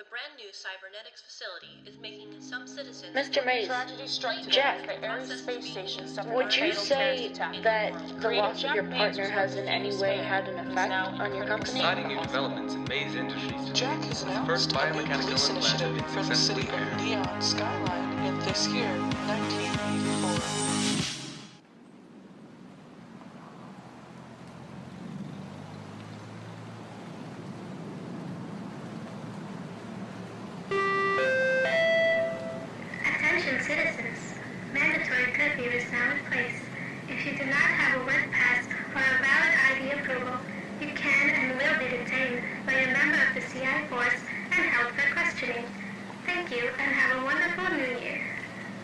The brand new cybernetics facility is making some citizens... Mr. Mays, Jack, would you say that the loss of your partner has in any way had an effect on your company? Exciting new developments in Mays Industries. Jack has announced a new police initiative for the city of Neon Skyline in this year, 1984. Citizens, mandatory curfew is now in place. If you do not have a work pass or a valid ID approval, you can and will be detained by a member of the CI force and held for questioning. Thank you and have a wonderful new year.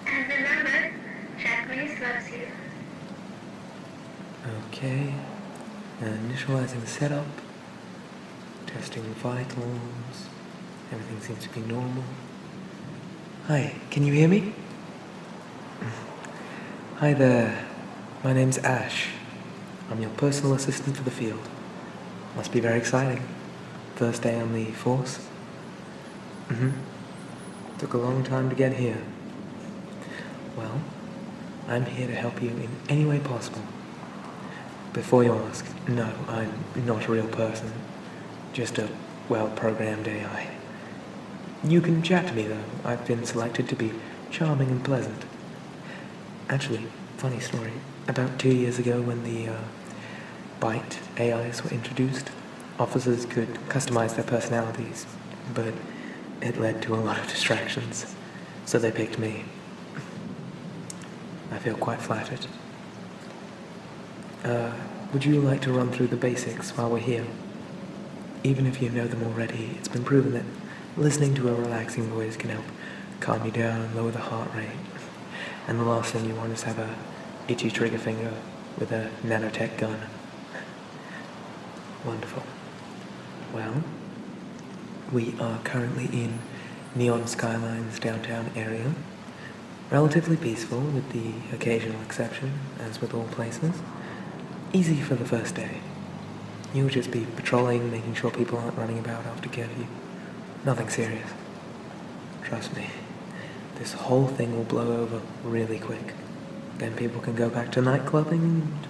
And remember, Jack Mays loves you. Okay, initializing the setup, testing vitals, everything seems to be normal. Hi, can you hear me? Hi there, my name's Ash. I'm your personal assistant for the field. Must be very exciting. First day on the force. Took a long time to get here. Well, I'm here to help you in any way possible. Before you ask, no, I'm not a real person. Just a well-programmed AI. You can chat to me though. I've been selected to be charming and pleasant. Actually, funny story. About 2 years ago when the Byte AIs were introduced, officers could customize their personalities, but it led to a lot of distractions, so they picked me. I feel quite flattered. Would you like to run through the basics while we're here? Even if you know them already, it's been proven that listening to a relaxing voice can help calm you down, lower the heart rate. And the last thing you want is have a itchy trigger finger with a nanotech gun. Wonderful. Well, we are currently in Neon Skyline's downtown area. Relatively peaceful, with the occasional exception, as with all places. Easy for the first day. You'll just be patrolling, making sure people aren't running about after curfew. Nothing serious. Trust me. This whole thing will blow over really quick. Then people can go back to nightclubbing and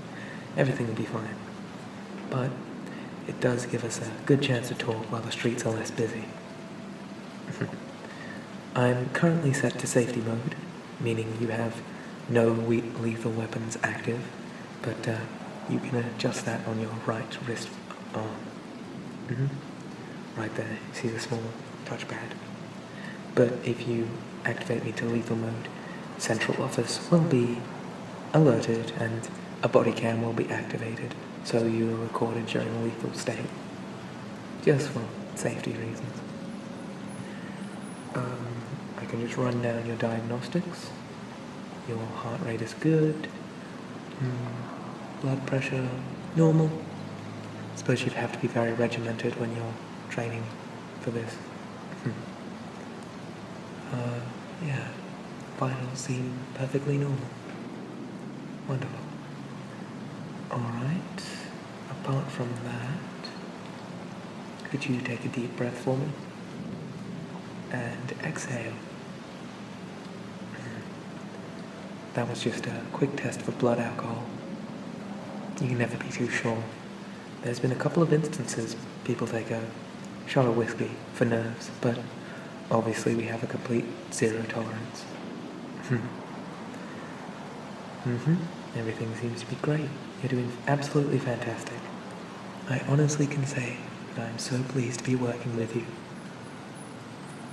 everything will be fine. But it does give us a good chance to talk while the streets are less busy. I'm currently set to safety mode, meaning you have no lethal weapons active, but you can adjust that on your right wrist arm. Right there, see the small touchpad. But if you activate me to lethal mode, central office will be alerted and a body cam will be activated, so you are recorded during a lethal state. Just for safety reasons. I can just run down your diagnostics. Your heart rate is good. Blood pressure, normal. Suppose you'd have to be very regimented when you're training for this. Yeah, vitals seem perfectly normal. Wonderful. Alright, apart from that, could you take a deep breath for me? And exhale. That was just a quick test for blood alcohol. You can never be too sure. There's been a couple of instances people take a shot of whiskey for nerves, but obviously we have a complete zero tolerance. Everything seems to be great. You're doing absolutely fantastic. I honestly can say that I'm so pleased to be working with you.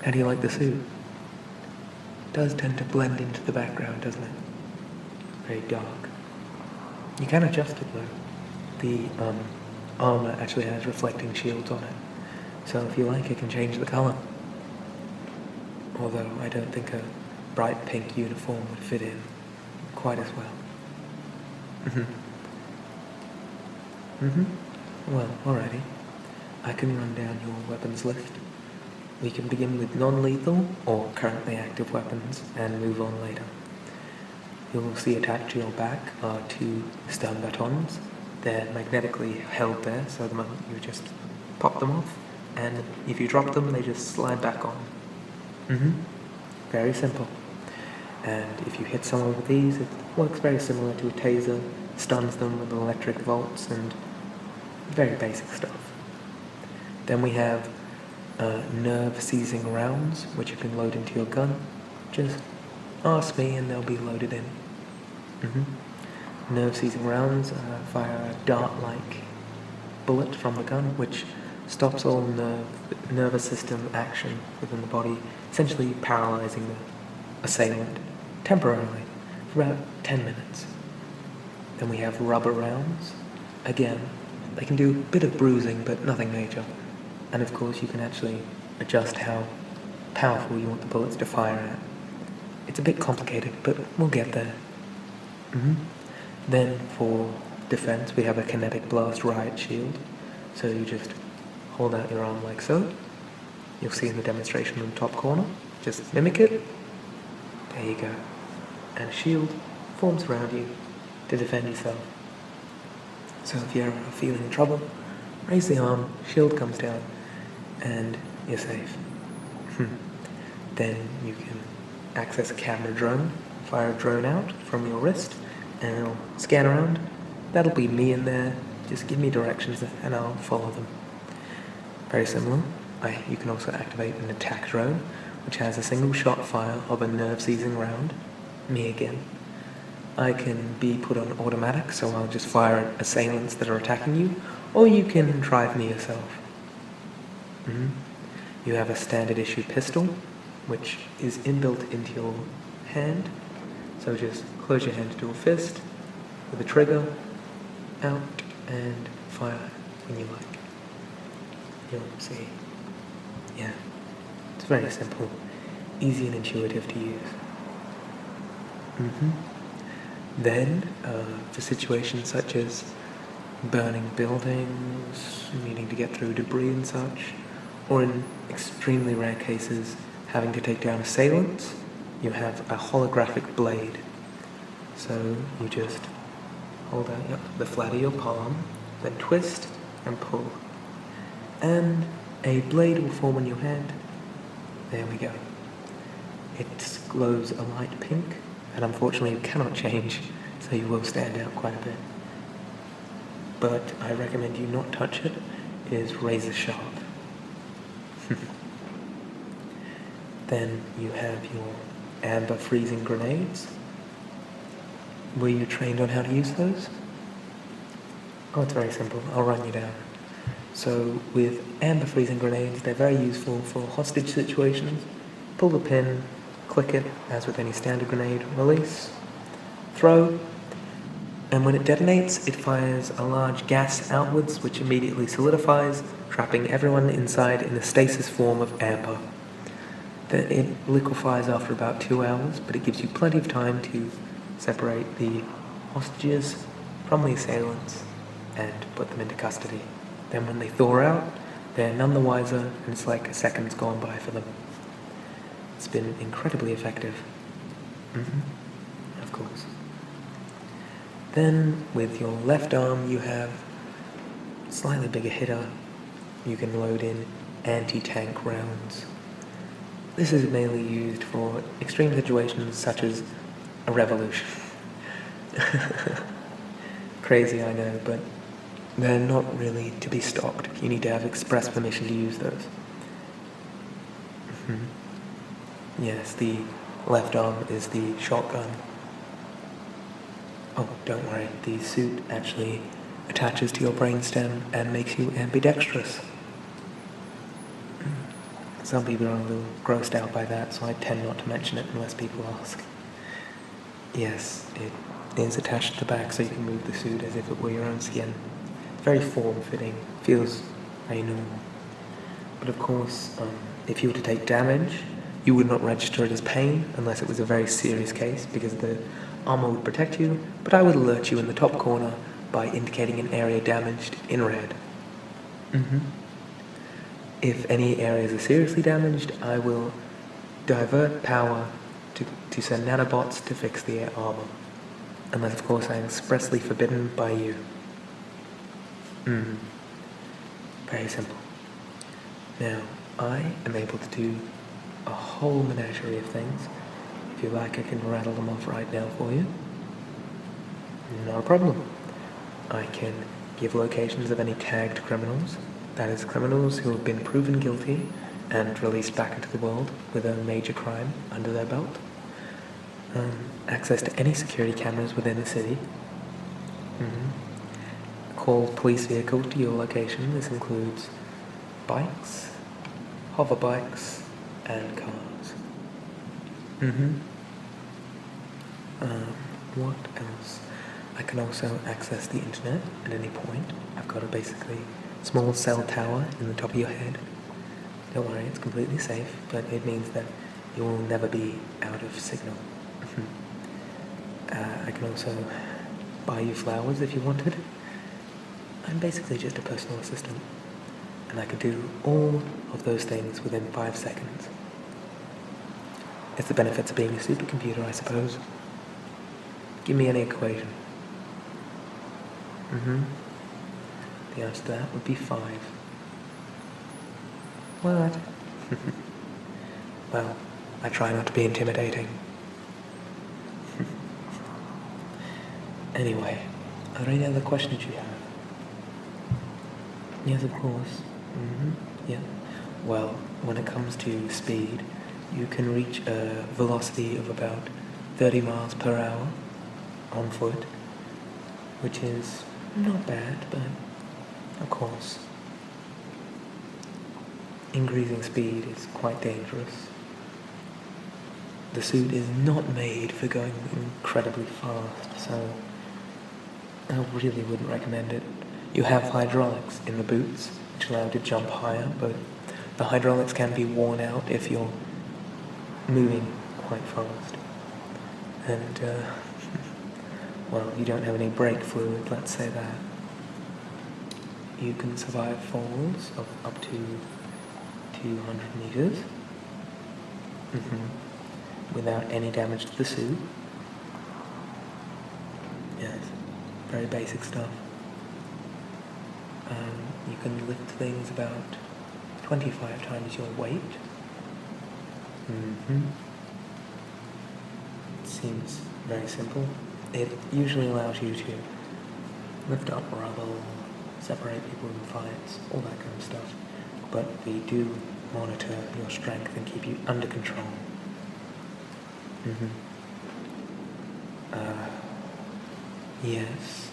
How do you like the suit? It does tend to blend into the background, doesn't it? Very dark. You can adjust it though. The armor actually has reflecting shields on it. So if you like, it can change the color. Although I don't think a bright pink uniform would fit in quite as well. Well, alrighty. I can run down your weapons list. We can begin with non-lethal or currently active weapons and move on later. You'll see attached to your back are 2 stun batons. They're magnetically held there, so the moment you just pop them off, and if you drop them, they just slide back on. Very simple. And if you hit someone with these, it works very similar to a taser, stuns them with electric volts, and very basic stuff. Then we have nerve-seizing rounds, which you can load into your gun. Just ask me and they'll be loaded in. Nerve-seizing rounds fire a dart-like bullet from the gun, which stops all nervous system action within the body, essentially paralyzing the assailant temporarily for about 10 minutes. Then we have rubber rounds. Again, they can do a bit of bruising, but nothing major. And of course, you can actually adjust how powerful you want the bullets to fire at. It's a bit complicated, but we'll get there. Then for defense, we have a kinetic blast riot shield. So you just hold out your arm like so. You'll see in the demonstration in the top corner. Just mimic it. There you go. And a shield forms around you to defend yourself. So if you're feeling trouble, raise the arm, shield comes down, and you're safe. Then you can access a camera drone, fire a drone out from your wrist, and it'll scan around. That'll be me in there. Just give me directions and I'll follow them. Very similar. You can also activate an attack drone, which has a single shot fire of a nerve-seizing round. Me again. I can be put on automatic, so I'll just fire at assailants that are attacking you, or you can drive me yourself. You have a standard issue pistol, which is inbuilt into your hand. So just close your hand to a fist with a trigger, out, and fire when you like. You'll see. Yeah, it's very simple, easy and intuitive to use. Then, for situations such as burning buildings, needing to get through debris and such, or in extremely rare cases, having to take down assailants, you have a holographic blade. So you just hold out the flat of your palm, then twist and pull. And a blade will form on your hand. There we go. It glows a light pink, and unfortunately you cannot change, so you will stand out quite a bit. But I recommend you not touch it. It is razor sharp. Then you have your amber freezing grenades. Were you trained on how to use those? Oh, it's very simple. I'll run you down. So with amber freezing grenades, they're very useful for hostage situations. Pull the pin, click it, as with any standard grenade, release, throw, and when it detonates, it fires a large gas outwards, which immediately solidifies, trapping everyone inside in a stasis form of amber. It liquefies after about 2 hours, but it gives you plenty of time to separate the hostages from the assailants and put them into custody. Then when they thaw out, they're none the wiser, and it's like a second's gone by for them. It's been incredibly effective. Of course. Then, with your left arm, you have a slightly bigger hitter. You can load in anti-tank rounds. This is mainly used for extreme situations such as a revolution. Crazy, I know, but they're not really to be stopped. You need to have express permission to use those. Yes, the left arm is the shotgun. Oh, don't worry, the suit actually attaches to your brainstem and makes you ambidextrous. Some people are a little grossed out by that, so I tend not to mention it unless people ask. Yes, it is attached to the back so you can move the suit as if it were your own skin. It's very form-fitting, feels very normal. But of course, if you were to take damage, you would not register it as pain unless it was a very serious case, because the armor would protect you, but I would alert you in the top corner by indicating an area damaged in red. If any areas are seriously damaged, I will divert power to send nanobots to fix the armor. Unless, of course, I am expressly forbidden by you. Very simple. Now, I am able to do a whole menagerie of things. If you like, I can rattle them off right now for you. Not a problem. I can give locations of any tagged criminals, that is, criminals who have been proven guilty and released back into the world with a major crime under their belt. Access to any security cameras within the city. Call police vehicles to your location. This includes bikes, hover bikes, and cars. What else? I can also access the internet at any point. I've got a basically small cell tower in the top of your head. Don't worry, it's completely safe, but it means that you will never be out of signal. I can also buy you flowers if you wanted. I'm basically just a personal assistant, and I can do all of those things within 5 seconds. It's the benefits of being a supercomputer, I suppose. Give me any equation. The answer to that would be 5. What? Well, I try not to be intimidating. Anyway, are there any other questions you have? Yes, of course. Yeah. Well, when it comes to speed, you can reach a velocity of about 30 miles per hour on foot, which is not bad, but of course, increasing speed is quite dangerous. The suit is not made for going incredibly fast, so I really wouldn't recommend it. You have hydraulics in the boots, which allow you to jump higher, but the hydraulics can be worn out if you're moving quite fast. And, well, you don't have any brake fluid, let's say that. You can survive falls of up to 200 meters without any damage to the suit. Yes, very basic stuff. You can lift things about 25 times your weight. It seems very simple. It usually allows you to lift up rubble, separate people in fights, all that kind of stuff. But we do monitor your strength and keep you under control. Yes.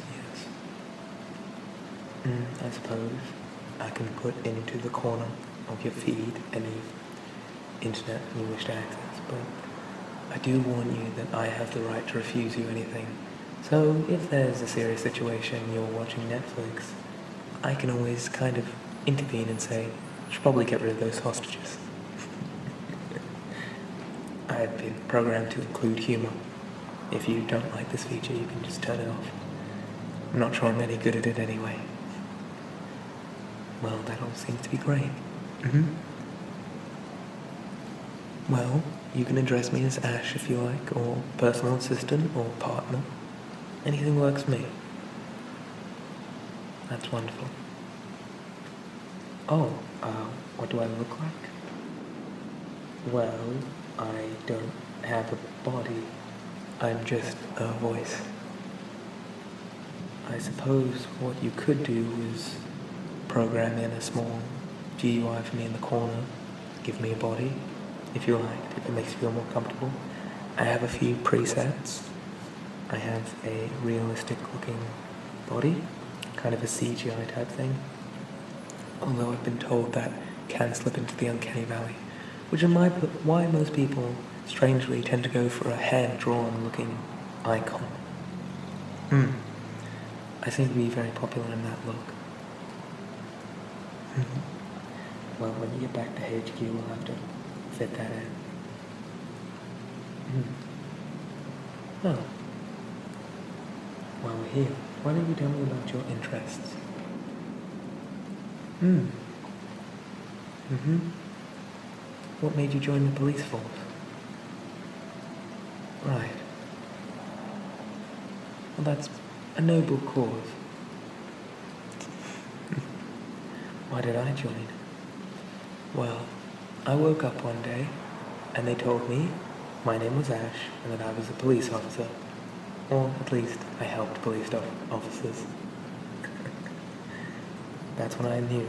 I suppose I can put into the corner of your feed any internet you wish to access, but I do warn you that I have the right to refuse you anything. So if there's a serious situation, you're watching Netflix, I can always kind of intervene and say, you should probably get rid of those hostages. I've been programmed to include humor. If you don't like this feature, you can just turn it off. I'm not sure I'm any good at it anyway. Well, that all seems to be great. Well, you can address me as Ash if you like, or personal assistant, or partner. Anything works for me. That's wonderful. Oh, what do I look like? Well, I don't have a body. I'm just a voice. I suppose what you could do is program in a small GUI for me in the corner, give me a body, if you like, if it makes you feel more comfortable. I have a few presets. I have a realistic looking body, kind of a CGI type thing, although I've been told that can slip into the uncanny valley, which is why most people strangely tend to go for a hand-drawn looking icon. I seem to be very popular in that look. Well, when you get back to HQ, we'll have to fit that in. Oh. While we're here, why don't you tell me about your interests? What made you join the police force? Right. Well, that's a noble cause. Why did I join? Well, I woke up one day, and they told me my name was Ash, and that I was a police officer. Or at least, I helped police officers. That's when I knew.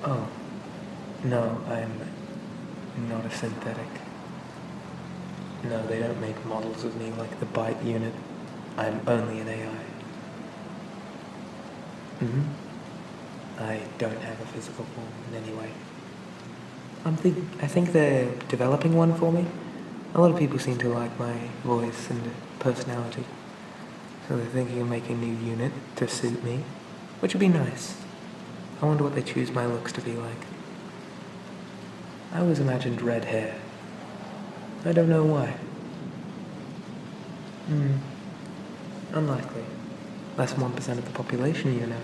Oh, no, I'm not a synthetic. No, they don't make models of me like the Byte unit. I'm only an AI. I don't have a physical form in any way. I think they're developing one for me. A lot of people seem to like my voice and personality. So they're thinking of making a new unit to suit me, which would be nice. I wonder what they choose my looks to be like. I always imagined red hair. I don't know why. Unlikely. Less than 1% of the population, you know.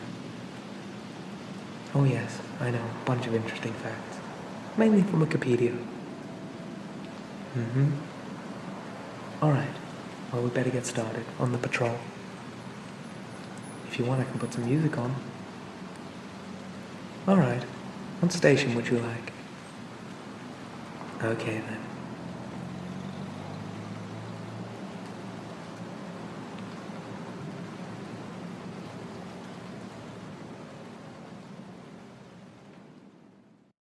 Oh yes, I know, a bunch of interesting facts. Mainly from Wikipedia. Alright, well we better get started on the patrol. If you want I can put some music on. Alright, what station would you like? Okay then.